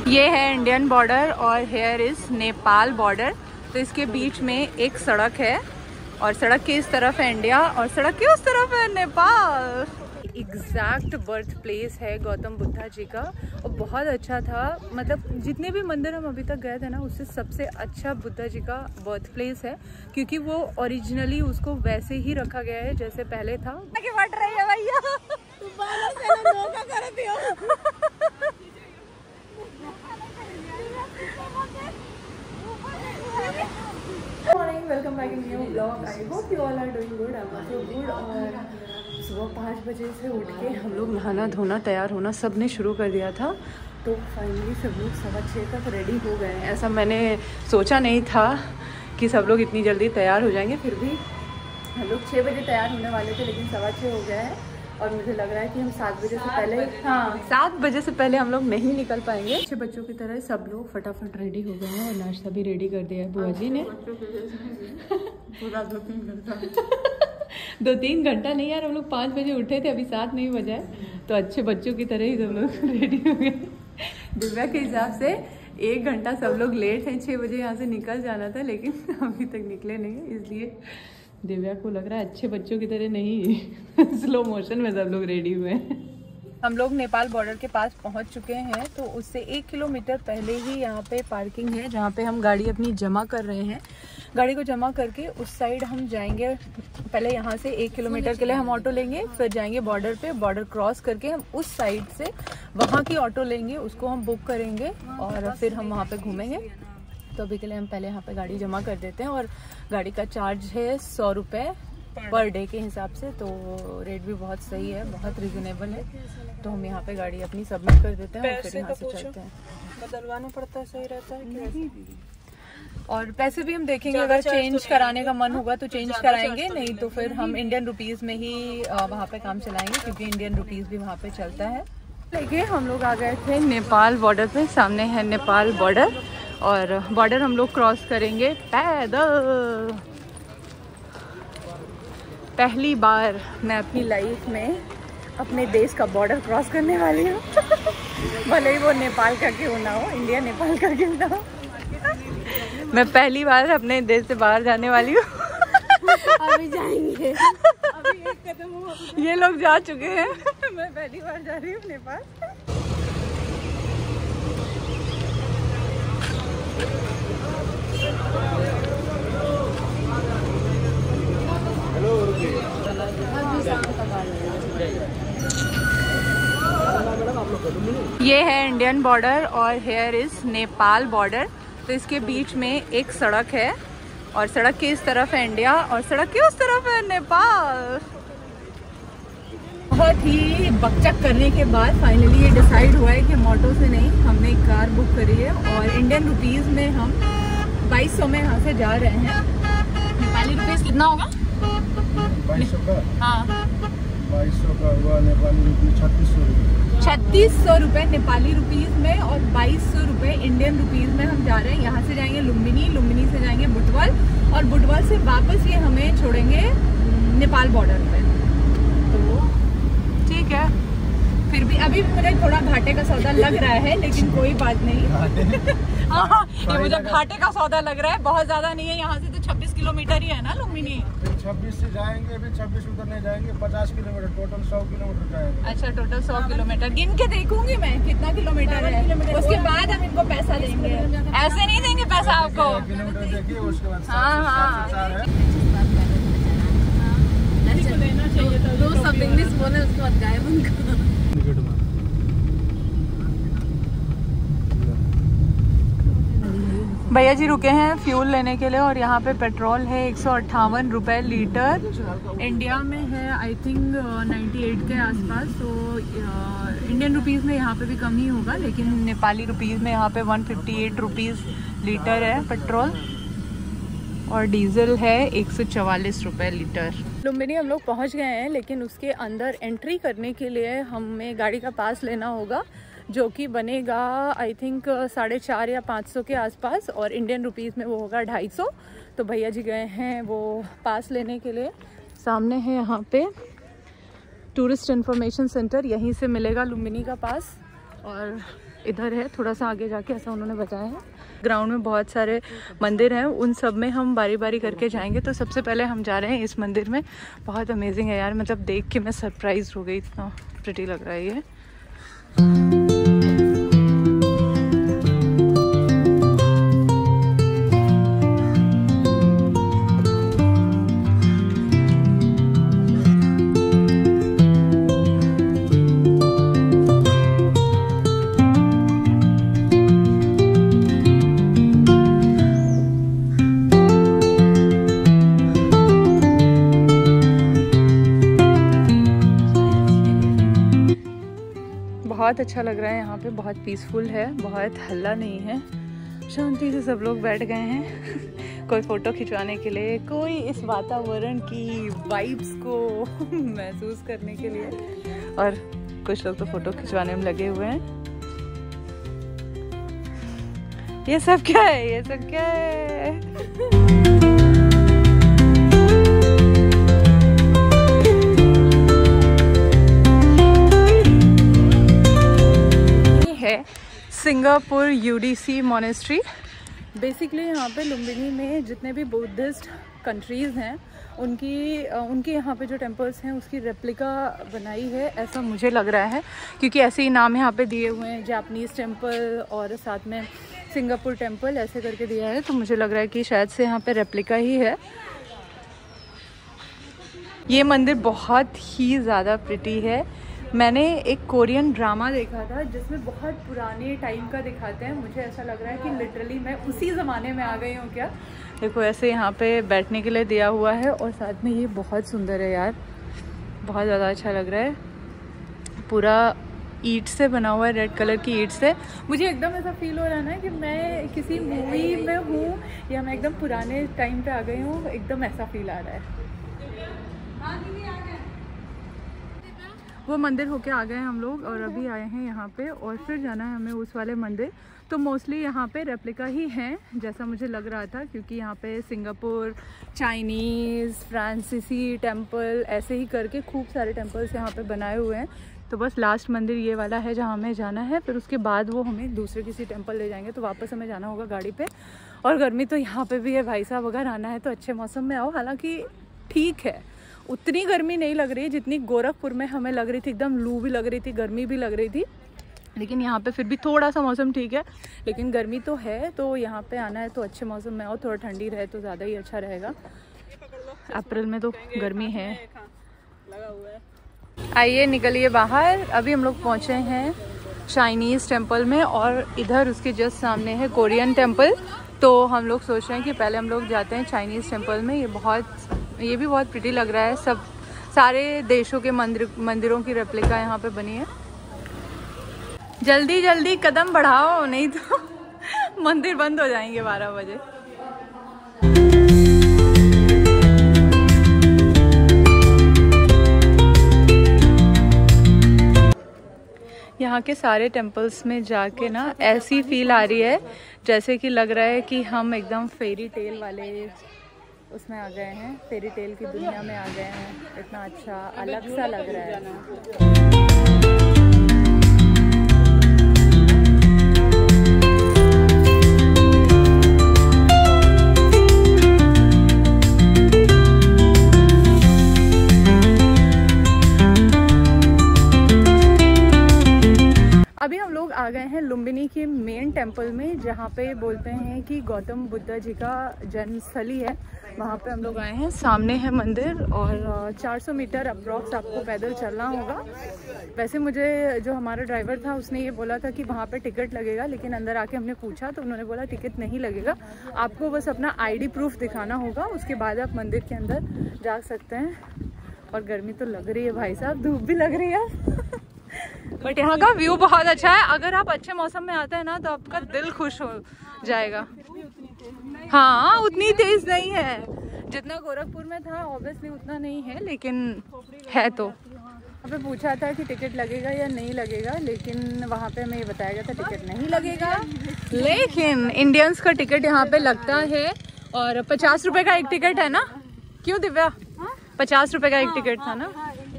ये है Indian border और हेयर इज नेपाल बॉर्डर। तो इसके बीच में एक सड़क है और सड़क के इस तरफ है इंडिया और सड़क के उस तरफ है नेपाल। एग्जैक्ट बर्थ प्लेस है गौतम बुद्धा जी का और बहुत अच्छा था। मतलब जितने भी मंदिर हम अभी तक गए थे ना, उससे सबसे अच्छा बुद्धा जी का बर्थ प्लेस है, क्योंकि वो ओरिजिनली उसको वैसे ही रखा गया है जैसे पहले था। आगे बढ़ रही है भैया, welcome back in new blog. I hope you all are doing good. I am also good. और सुबह 5 बजे से उठ के हम लोग नहाना धोना तैयार होना सब ने शुरू कर दिया था। तो फाइनली सब लोग 6:15 तक रेडी हो गए हैं। ऐसा मैंने सोचा नहीं था कि सब लोग इतनी जल्दी तैयार हो जाएंगे, फिर भी हम लोग 6 बजे तैयार होने वाले थे लेकिन 6:15 हो गया है और मुझे लग रहा है कि हम 7 बजे से पहले 7 बजे से पहले हम लोग नहीं निकल पाएंगे। अच्छे बच्चों की तरह सब लोग फटाफट रेडी हो गए हैं और नाश्ता भी रेडी कर दिया है बुआ जी ने। पूरा 2-3 घंटा नहीं यार, हम लोग 5 बजे उठे थे, अभी 7 नहीं बजा है, तो अच्छे बच्चों की तरह ही सब लोग रेडी हो गए। दिव्या के हिसाब से 1 घंटा सब लोग लेट हैं। 6 बजे यहाँ से निकल जाना था लेकिन अभी तक निकले नहीं है, इसलिए दिव्या को लग रहा है अच्छे बच्चों की तरह नहीं स्लो मोशन में सब लोग रेडी हुए हैं। हम लोग नेपाल बॉर्डर के पास पहुंच चुके हैं। तो उससे 1 किलोमीटर पहले ही यहाँ पे पार्किंग है जहाँ पे हम गाड़ी अपनी जमा कर रहे हैं। गाड़ी को जमा करके उस साइड हम जाएंगे। पहले यहाँ से 1 किलोमीटर के लिए हम ऑटो लेंगे, फिर जाएंगे बॉर्डर पे। बॉर्डर क्रॉस करके हम उस साइड से वहाँ की ऑटो लेंगे, उसको हम बुक करेंगे और फिर हम वहाँ पे घूमेंगे। तो अभी के लिए हम पहले यहाँ पे गाड़ी जमा कर देते हैं और गाड़ी का चार्ज है 100 रुपये पर डे के हिसाब से। तो रेट भी बहुत सही है, बहुत रिजनेबल है। तो हम यहाँ पे गाड़ी अपनी सबमिट कर देते हैं और फिर यहाँ से चलते हैं। बदलवाना पड़ता है, सही रहता है। और पैसे भी हम देखेंगे, अगर चेंज कराने का मन होगा तो चेंज कराएंगे, नहीं तो फिर हम इंडियन रुपीज़ में ही वहाँ पे काम चलाएंगे, क्योंकि इंडियन रुपीज़ भी वहाँ पे चलता है। देखिए हम लोग आ गए थे नेपाल बॉर्डर पे। सामने है नेपाल बॉर्डर और बॉर्डर हम लोग क्रॉस करेंगे पैदल। पहली बार मैं अपनी लाइफ में अपने देश का बॉर्डर क्रॉस करने वाली हूँ भले ही वो नेपाल का क्यों ना हो, इंडिया नेपाल का क्यों ना हो। मैं पहली बार अपने देश से बाहर जाने वाली हूँ अभी जाएंगे, अभी एक कदम हुआ। ये लोग जा चुके हैं मैं पहली बार जा रही हूँ नेपाल। ये है इंडियन बॉर्डर और हेयर इज नेपाल बॉर्डर। तो इसके बीच में एक सड़क है और सड़क के इस तरफ है इंडिया और सड़क के उस तरफ है नेपाल। बहुत ही बकचक करने के बाद फाइनली ये डिसाइड हुआ है कि हम ऑटो से नहीं, हमने एक कार बुक करी है और इंडियन रुपीज़ में हम 2200 में यहाँ से जा रहे हैं। नेपाली रुपीज़ कितना होगा? 2200 का? हाँ 2200 का हुआ नेपाली रुपीज़ 3600 रुपये। 3600 रुपये नेपाली रुपीज़ में और 2200 रुपये इंडियन रुपीज़ में हम जा रहे हैं। यहाँ से जाएंगे लुम्बिनी, लुम्बिनी से जाएंगे बुटवल और बुटवल से वापस ये हमें छोड़ेंगे नेपाल बॉर्डर पे। तो ठीक है, फिर भी अभी मुझे थोड़ा घाटे का सौदा लग रहा है लेकिन कोई बात नहीं। हाँ ये मुझे घाटे का सौदा लग रहा है, बहुत ज़्यादा नहीं है। यहाँ से तो 26 किलोमीटर ही है ना लुम्बिनी। 26 से जाएंगे, फिर 26 उतरने जाएंगे, 50 किलोमीटर, टोटल 100 किलोमीटर जाएंगे। अच्छा टोटल 100 किलोमीटर गिन के देखूंगी मैं कितना किलोमीटर है, उसके बाद हम इनको पैसा देंगे। ऐसे नहीं देंगे पैसा आपको, किलोमीटर देखिए उसके बाद। हाँ लेना चाहिए था। 2 सब इंग्लिश बोले उसके बाद गायब उनका। भैया जी रुके हैं फ्यूल लेने के लिए और यहाँ पे पेट्रोल है 158 रुपये लीटर। इंडिया में है आई थिंक 98 के आसपास। तो इंडियन रुपीज़ में यहाँ पे भी कम ही होगा, लेकिन नेपाली रुपीज़ में यहाँ पे 158 रुपीज़ लीटर है पेट्रोल और डीजल है 144 रुपये लीटर। लुम्बिनी हम लोग पहुँच गए हैं, लेकिन उसके अंदर एंट्री करने के लिए हमें गाड़ी का पास लेना होगा, जो कि बनेगा आई थिंक 450 या 500 के आसपास और इंडियन रुपीज़ में वो होगा 250। तो भैया जी गए हैं वो पास लेने के लिए। सामने है यहाँ पे टूरिस्ट इन्फॉर्मेशन सेंटर, यहीं से मिलेगा लुम्बिनी का पास। और इधर है, थोड़ा सा आगे जाके, ऐसा उन्होंने बताया है। ग्राउंड में बहुत सारे मंदिर हैं, उन सब में हम बारी बारी करके जाएंगे। तो सबसे पहले हम जा रहे हैं इस मंदिर में। बहुत अमेजिंग है यार, मतलब देख के मैं सरप्राइज हो गई, इतना प्रिटी लग रहा है ये। बहुत अच्छा लग रहा है यहाँ पे, बहुत पीसफुल है, बहुत हल्ला नहीं है, शांति से सब लोग बैठ गए हैं कोई फ़ोटो खिंचवाने के लिए, कोई इस वातावरण की वाइब्स को महसूस करने के लिए, और कुछ लोग तो फ़ोटो खिंचवाने में लगे हुए हैं। ये सब क्या है, ये सब क्या है? Singapore UDC monastery. बेसिकली यहाँ पे लुम्बिनी में जितने भी बुद्धिस्ट कंट्रीज़ हैं उनके यहाँ पे जो टेम्पल्स हैं उसकी रेप्लिका बनाई है, ऐसा मुझे लग रहा है, क्योंकि ऐसे ही नाम यहाँ पे दिए हुए हैं, जापानीज़ टेम्पल और साथ में सिंगापुर टेम्पल ऐसे करके दिया है। तो मुझे लग रहा है कि शायद से यहाँ पे रेप्लिका ही है। ये मंदिर बहुत ही ज़्यादा प्रिटी है। मैंने एक कोरियन ड्रामा देखा था जिसमें बहुत पुराने टाइम का दिखाते हैं, मुझे ऐसा लग रहा है कि लिटरली मैं उसी ज़माने में आ गई हूँ क्या। देखो ऐसे यहाँ पे बैठने के लिए दिया हुआ है, और साथ में ये बहुत सुंदर है यार, बहुत ज़्यादा अच्छा लग रहा है। पूरा ईंट से बना हुआ है, रेड कलर की ईंट से। मुझे एकदम ऐसा फील हो रहा है ना कि मैं किसी मूवी में हूँ या मैं एकदम पुराने टाइम पे आ गई हूँ, एकदम ऐसा फील आ रहा है। वो मंदिर होके आ गए हैं हम लोग, और अभी आए हैं यहाँ पे, और फिर जाना है हमें उस वाले मंदिर। तो मोस्टली यहाँ पे रेप्लिका ही हैं जैसा मुझे लग रहा था, क्योंकि यहाँ पे सिंगापुर, चाइनीज़, फ्रांसीसी टेम्पल ऐसे ही करके खूब सारे टेम्पल्स यहाँ पे बनाए हुए हैं। तो बस लास्ट मंदिर ये वाला है जहाँ हमें जाना है, फिर उसके बाद वो हमें दूसरे किसी टेम्पल ले जाएंगे, तो वापस हमें जाना होगा गाड़ी पे। और गर्मी तो यहाँ पे भी है भाई साहब, अगर आना है तो अच्छे मौसम में आओ। हालांकि ठीक है, उतनी गर्मी नहीं लग रही है जितनी गोरखपुर में हमें लग रही थी, एकदम लू भी लग रही थी, गर्मी भी लग रही थी। लेकिन यहाँ पे फिर भी थोड़ा सा मौसम ठीक है, लेकिन गर्मी तो है। तो यहाँ पे आना है तो अच्छे मौसम में आओ, थोड़ा ठंडी रहे तो ज़्यादा ही अच्छा रहेगा। अप्रैल में तो गर्मी है। आइए निकलिए बाहर। अभी हम लोग पहुँचे हैं चाइनीज़ टेम्पल में, और इधर उसके जस्ट सामने है कोरियन टेम्पल। तो हम लोग सोच रहे हैं कि पहले हम लोग जाते हैं चाइनीज़ टेम्पल में। ये भी बहुत प्रिटी लग रहा है, सब सारे देशों के मंदिरों की रेप्लिका यहाँ पे बनी है। जल्दी जल्दी कदम बढ़ाओ, नहीं तो मंदिर बंद हो जाएंगे 12 बजे। यहाँ के सारे टेम्पल्स में जाके ना ऐसी फील आ रही है जैसे कि लग रहा है कि हम एकदम फेरी टेल वाले उसमें आ गए हैं, फेरी टेल की दुनिया में आ गए हैं। इतना अच्छा अलग सा लग रहा है। अभी हम लोग आ गए हैं लुम्बिनी के मेन टेम्पल में, जहाँ पे बोलते हैं कि गौतम बुद्ध जी का जन्मस्थली है। वहाँ पे हम लोग आए हैं। सामने है मंदिर, और 400 मीटर अप्रॉक्स आपको पैदल चलना होगा। वैसे मुझे जो हमारा ड्राइवर था उसने ये बोला था कि वहाँ पे टिकट लगेगा, लेकिन अंदर आके हमने पूछा तो उन्होंने बोला टिकट नहीं लगेगा, आपको बस अपना ID प्रूफ दिखाना होगा, उसके बाद आप मंदिर के अंदर जा सकते हैं। और गर्मी तो लग रही है भाई साहब, धूप भी लग रही है बट यहाँ का व्यू बहुत अच्छा है। अगर आप अच्छे मौसम में आते हैं ना तो आपका दिल खुश हो जाएगा। हाँ, उतनी तेज नहीं है जितना गोरखपुर में था, ऑब्वियसली उतना नहीं है, लेकिन है। तो हमें पूछा था कि टिकट लगेगा या नहीं लगेगा, लेकिन वहाँ पे हमें ये बताया गया था टिकट नहीं लगेगा। लेकिन इंडियंस का टिकट यहाँ पे लगता है, और 50 रुपए का एक टिकट है ना? क्यों दिव्या? 50 रुपए का एक टिकट था ना?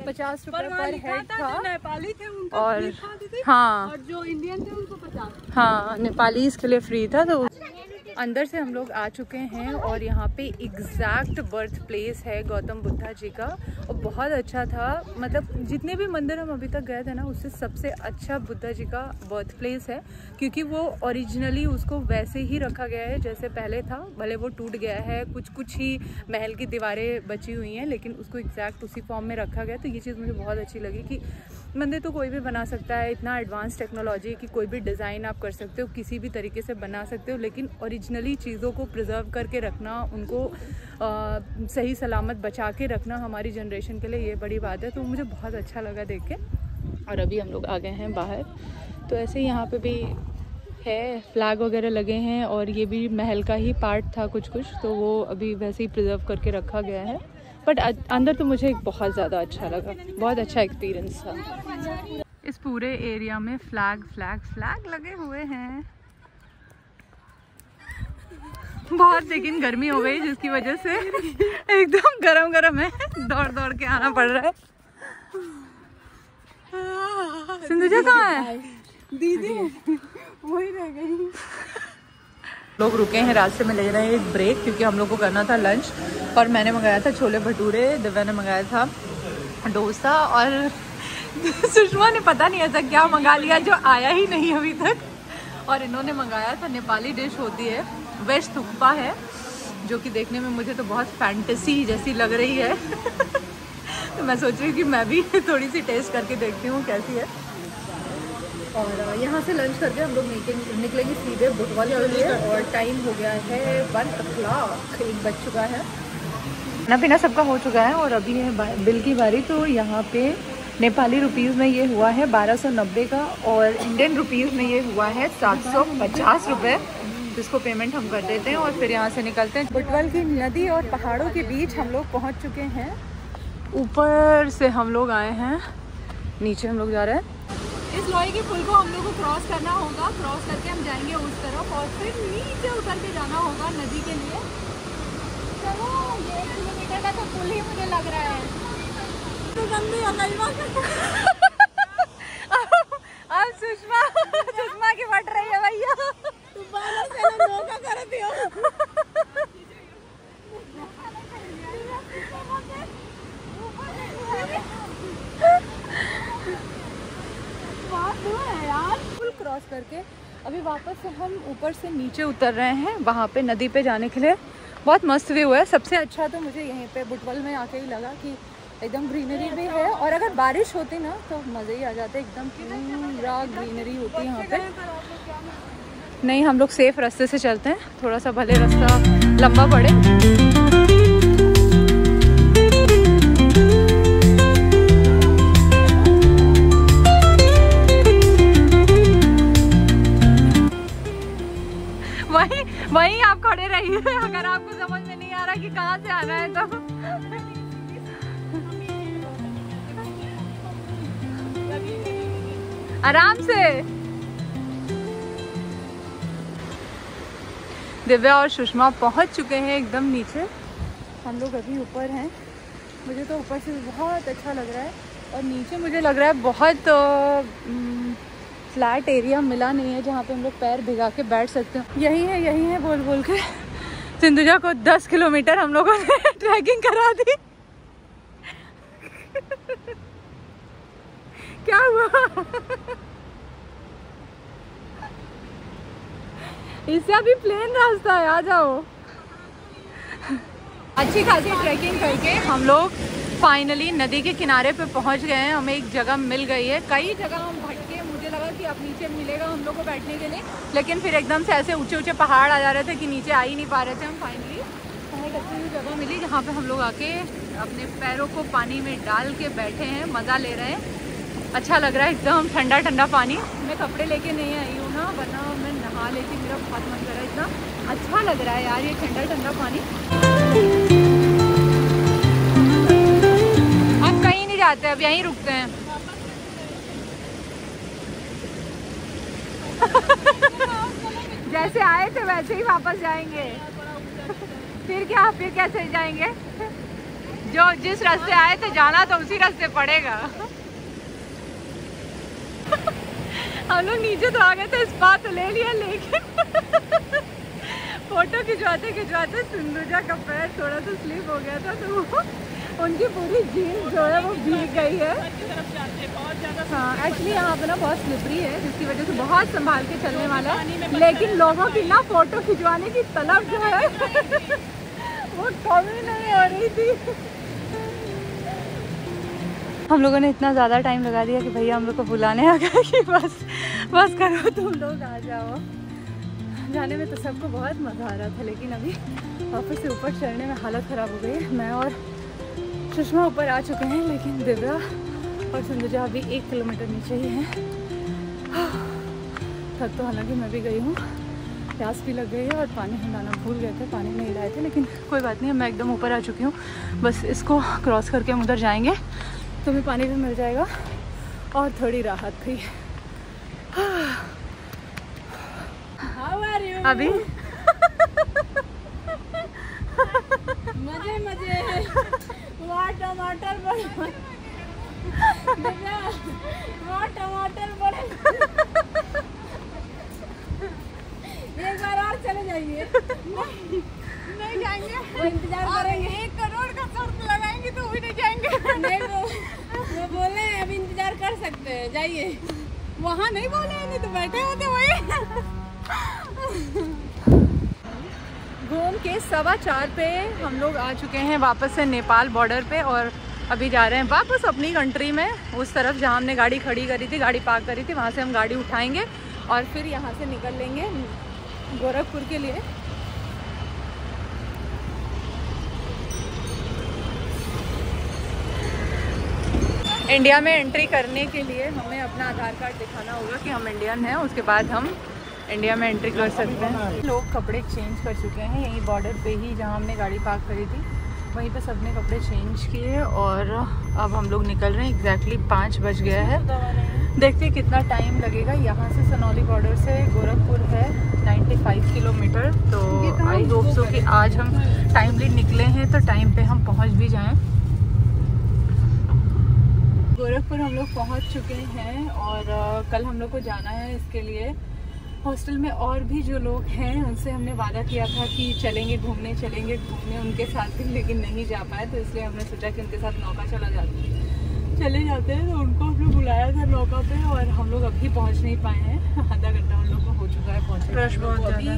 50 रुपए पर हेड था। नेपाली थे उनका और था दीदी, हाँ और जो इंडियन थे उनको 50। हाँ, नेपाली इसके लिए फ्री था। तो अंदर से हम लोग आ चुके हैं और यहाँ पे एग्जैक्ट बर्थ प्लेस है गौतम बुद्धा जी का, और बहुत अच्छा था। मतलब जितने भी मंदिर हम अभी तक गए थे ना, उससे सबसे अच्छा बुद्धा जी का बर्थ प्लेस है, क्योंकि वो ओरिजिनली उसको वैसे ही रखा गया है जैसे पहले था। भले वो टूट गया है, कुछ ही महल की दीवारें बची हुई हैं, लेकिन उसको एग्जैक्ट उसी फॉर्म में रखा गया। तो ये चीज़ मुझे बहुत अच्छी लगी कि मंदिर तो कोई भी बना सकता है, इतना एडवांस टेक्नोलॉजी कि कोई भी डिज़ाइन आप कर सकते हो, किसी भी तरीके से बना सकते हो, लेकिन ओरिजिनली चीज़ों को प्रिजर्व करके रखना, उनको सही सलामत बचा के रखना हमारी जनरेशन के लिए ये बड़ी बात है। तो मुझे बहुत अच्छा लगा देख के। और अभी हम लोग आ गए हैं बाहर, तो ऐसे यहाँ पे भी है, फ्लैग वगैरह लगे हैं, और ये भी महल का ही पार्ट था कुछ, तो वो अभी वैसे ही प्रिजर्व करके रखा गया है। बट अंदर तो मुझे बहुत ज़्यादा अच्छा लगा, बहुत अच्छा एक्सपीरियंस था। इस पूरे एरिया में फ्लैग लगे हुए हैं बहुत, लेकिन गर्मी हो गई जिसकी वजह से एकदम गरम है, दौड़ के आना पड़ रहा है। सिंधुजा कहाँ है? दीदी वही रह गई। लोग रुके हैं, रास्ते में ले रहे हैं एक ब्रेक, क्योंकि हम लोग को करना था लंच। और मैंने मंगाया था छोले भटूरे, दिव्या ने मंगाया था डोसा, और सुषमा ने पता नहीं ऐसा क्या मंगा लिया जो आया ही नहीं अभी तक। और इन्होंने मंगाया था, नेपाली डिश होती है, वेज थुक्पा है, जो कि देखने में मुझे तो बहुत फैंटेसी जैसी लग रही है। तो मैं सोच रही हूँ कि मैं भी थोड़ी सी टेस्ट करके देखती हूँ कैसी है। और यहाँ से लंच करके हम लोग निकलेंगे सीधे बुटवल के लिए, और टाइम हो गया है 1 o'clock, 1 बज चुका है। खाना पीना सबका हो चुका है और अभी है बिल की बारी। तो यहाँ पे नेपाली रुपीज़ में ये हुआ है 1290 का, और इंडियन रुपीज़ में ये हुआ है 750 रुपये, जिसको पेमेंट हम कर देते हैं और फिर यहाँ से निकलते हैं। बुटवल की नदी और पहाड़ों के बीच हम लोग पहुँच चुके हैं। ऊपर से हम लोग आए हैं, नीचे हम लोग जा रहे हैं। इस लोहे के पुल को हम लोग को क्रॉस करना होगा, क्रॉस करके हम जाएंगे उस तरफ, और फिर नीचे उतर के जाना होगा नदी के लिए। चलो, ये 1 किलोमीटर का तो पुल ही मुझे लग रहा है। तो गंदी हो गई अब सुषमा की बट रही है भैया। दोबारा से धोखा कर दियो। पुल क्रॉस करके अभी वापस से हम ऊपर से नीचे उतर रहे हैं, वहाँ पे नदी पे जाने के लिए। बहुत मस्त व्यू है। सबसे अच्छा तो मुझे यहीं पे बुटवल में आके ही लगा कि एकदम ग्रीनरी भी है, और अगर बारिश होती ना तो मज़े ही आ जाते, एकदम पूरा ग्रीनरी होती यहाँ पे। नहीं, हम लोग सेफ रास्ते से चलते हैं, थोड़ा सा भले रास्ता लंबा पड़े। वहीं आप खड़े रहिए अगर आपको समझ में नहीं आ रहा कि कहाँ से आना है तो। आराम से। दिव्या और सुषमा पहुंच चुके हैं एकदम नीचे, हम लोग अभी ऊपर हैं। मुझे तो ऊपर से बहुत अच्छा लग रहा है, और नीचे मुझे लग रहा है बहुत फ्लैट एरिया मिला नहीं है जहाँ पे हम लोग पैर भिगा के बैठ सकते हैं। यही है बोल के सिंधुजा को 10 किलोमीटर हम लोगों ने ट्रैकिंग करा दी। क्या हुआ? इससे अभी प्लेन रास्ता है, आ जाओ। अच्छी खासी ट्रैकिंग करके हम लोग फाइनली नदी के किनारे पे पहुंच गए हैं। हमें एक जगह मिल गई है, कई जगह हम भटके, मुझे लगा कि अब नीचे मिलेगा हम लोग को बैठने के लिए, लेकिन फिर एकदम से ऐसे ऊंचे ऊंचे पहाड़ आ जा रहे थे कि नीचे आ ही नहीं पा रहे थे हम। फाइनली हमें एक अच्छी जगह मिली जहाँ पे हम लोग आके अपने पैरों को पानी में डाल के बैठे हैं, मज़ा ले रहे हैं। अच्छा लग रहा है, एकदम ठंडा ठंडा पानी। मैं कपड़े लेके नहीं आई हूँ ना, वरना मैं नहा लेती, मेरा बहुत मन कर रहा है। इतना अच्छा लग रहा है यार ये ठंडा ठंडा पानी। अब कहीं नहीं जाते, अब यहीं रुकते हैं। जैसे आए थे वैसे ही वापस जाएंगे। फिर क्या चले जाएंगे। जो जिस रास्ते आए थे जाना तो उसी रास्ते पड़ेगा। हम लोग नीचे तो आ गए थे, स्पा तो ले लिया, लेकिन फोटो खिंचवाते सिंधुजा का पैर थोड़ा सा स्लिप हो गया था, तो उनकी पूरी जीन्स जो है वो भीग गई है। हाँ एक्चुअली यहाँ पे ना बहुत स्लिपरी है, जिसकी वजह से बहुत संभाल के चलने वाला है, लेकिन लोगों की ना फोटो खिंचवाने की तलब जो है वो कमी नहीं हो रही थी। हम लोगों ने इतना ज़्यादा टाइम लगा दिया कि भैया हम लोग को बुलाने आ गए कि बस करो तुम लोग आ जाओ। जाने में तो सबको बहुत मज़ा आ रहा था, लेकिन अभी वापस से ऊपर चढ़ने में हालत ख़राब हो गई है। मैं और सुषमा ऊपर आ चुके हैं, लेकिन दिव्या और सिंधुजा अभी 1 किलोमीटर नीचे ही हैं। थक तो हालांकि मैं भी गई हूँ, प्यास भी लग गई है और पानी हम लाना भूल गए थे, पानी नहीं लाए थे, लेकिन कोई बात नहीं, मैं एकदम ऊपर आ चुकी हूँ। बस इसको क्रॉस करके हम उधर जाएंगे तो हमें पानी भी मिल जाएगा और थोड़ी राहत थी। अभी मजे वहाँ टमाटर बड़े, वहाँ टमाटर बड़े। एक बार और चले जाइए। नहीं जाएंगे, वो इंतजार करेंगे। 1 करोड़ का शर्त लगाएंगे तो भी नहीं जाएंगे। नहीं वो बोले अभी इंतजार कर सकते हैं, जाइए। वहाँ नहीं बोले, नहीं तो बैठे होते वही। घूम के 4:15 पे हम लोग आ चुके हैं वापस से नेपाल बॉर्डर पे, और अभी जा रहे हैं वापस अपनी कंट्री में, उस तरफ जहाँ हमने गाड़ी खड़ी करी थी, गाड़ी पार्क करी थी, वहाँ से हम गाड़ी उठाएंगे और फिर यहाँ से निकल लेंगे गोरखपुर के लिए। इंडिया में एंट्री करने के लिए हमें अपना आधार कार्ड दिखाना होगा कि हम इंडियन हैं, उसके बाद हम इंडिया में एंट्री कर सकते हैं। लोग कपड़े चेंज कर चुके हैं, यहीं बॉर्डर पे ही जहाँ हमने गाड़ी पार्क करी थी वहीं पे सबने कपड़े चेंज किए, और अब हम लोग निकल रहे हैं। एग्जैक्टली 5 बज गया है, देखते हैं कितना टाइम लगेगा। यहाँ से सनौली बॉर्डर से गोरखपुर है 95 किलोमीटर, तो आई होप सो कि आज हम टाइमली निकले हैं तो टाइम पे हम पहुँच भी जाएँ। गोरखपुर हम लोग पहुँच चुके हैं और कल हम लोग को जाना है इसके लिए। हॉस्टल में और भी जो लोग हैं उनसे हमने वादा किया था कि चलेंगे घूमने उनके साथ भी, लेकिन नहीं जा पाए, तो इसलिए हमने सोचा कि उनके साथ नौका चले जाते हैं। तो उनको हमने बुलाया था नौका पे, और हम लोग अभी पहुंच नहीं पाए हैं। आधा घंटा हम लोग को हो चुका है पहुंचने। रश बहुत ज़्यादा,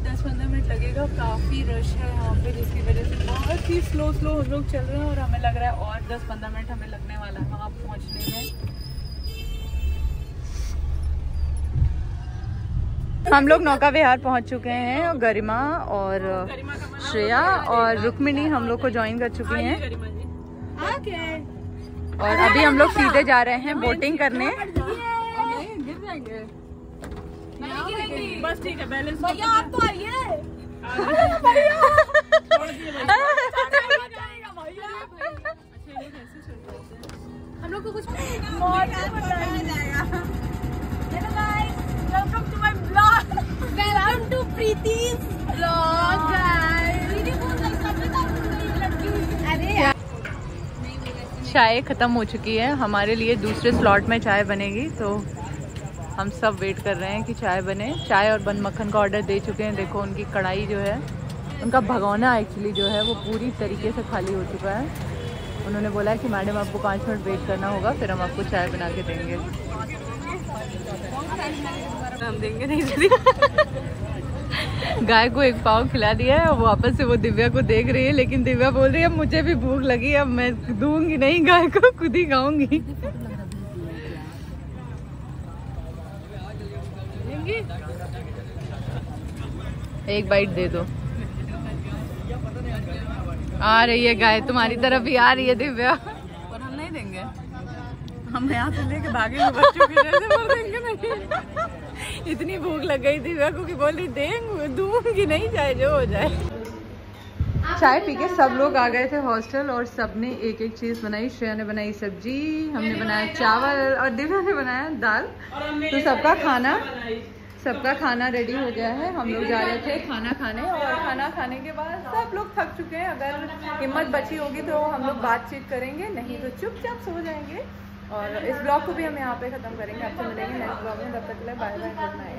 10-15 मिनट लगेगा। काफ़ी रश है यहाँ पे, जिसकी वजह से बहुत ही स्लो हम लोग चल रहे हैं, और हमें लग रहा है और 10-15 मिनट हमें लगने वाला है वहाँ पहुँचने में। हम लोग नौका विहार पहुंच चुके हैं, और गरिमा और श्रेया और रुक्मिणी हम लोग को ज्वाइन कर चुकी हैं, और अभी हम लोग सीधे जा रहे हैं बोटिंग करने। बस ठीक है, बैलेंस भैया आप तो आइए। हम लोग को कुछ Welcome to my vlog. Welcome to Preeti's vlog, guys. अरे चाय ख़त्म हो चुकी है, हमारे लिए दूसरे स्लॉट में चाय बनेगी, तो हम सब वेट कर रहे हैं कि चाय बने। चाय और बन मक्खन का ऑर्डर दे चुके हैं। देखो उनकी कढ़ाई जो है, उनका भगोना एक्चुअली जो है वो पूरी तरीके से खाली हो चुका है। उन्होंने बोला है कि मैडम आपको 5 मिनट वेट करना होगा, फिर हम आपको चाय बना के देंगे। हम देंगे नहीं गाय को 1 पाव खिला दिया है, और वापस से वो दिव्या को देख रही है, लेकिन दिव्या बोल रही है मुझे भी भूख लगी है, अब मैं दूंगी नहीं गाय को, खुद ही खाऊंगी। एक बाइट दे दो। आ रही है गाय, तुम्हारी तरफ ही आ रही है दिव्या, पर हम नहीं देंगे। हम यहाँ से लेके भागेंगे, बच्चों की जैसे बोल देंगे नहीं। इतनी भूख लग गई दिव्या को कि बोल रही देंगे, दूंगी नहीं, चाहे जो हो जाए। चाय पी के सब लोग आ गए थे हॉस्टल, और सबने एक चीज़ बनाई। श्रेया ने बनाई सब्जी, हमने बनाया चावल, और दिव्या ने बनाया दाल। तो सबका खाना सबका खाना रेडी हो गया है, हम लोग जा रहे थे खाना खाने, और खाना खाने के बाद सब लोग थक चुके हैं। अगर हिम्मत बची होगी तो हम लोग बातचीत करेंगे, नहीं तो चुपचाप सो जाएंगे। और इस ब्लॉग को भी हम यहाँ पे ख़त्म करेंगे। आपसे मिलेंगे नेक्स्ट ब्लॉग में, तब तक के लिए बाय बाय, गुड नाइट।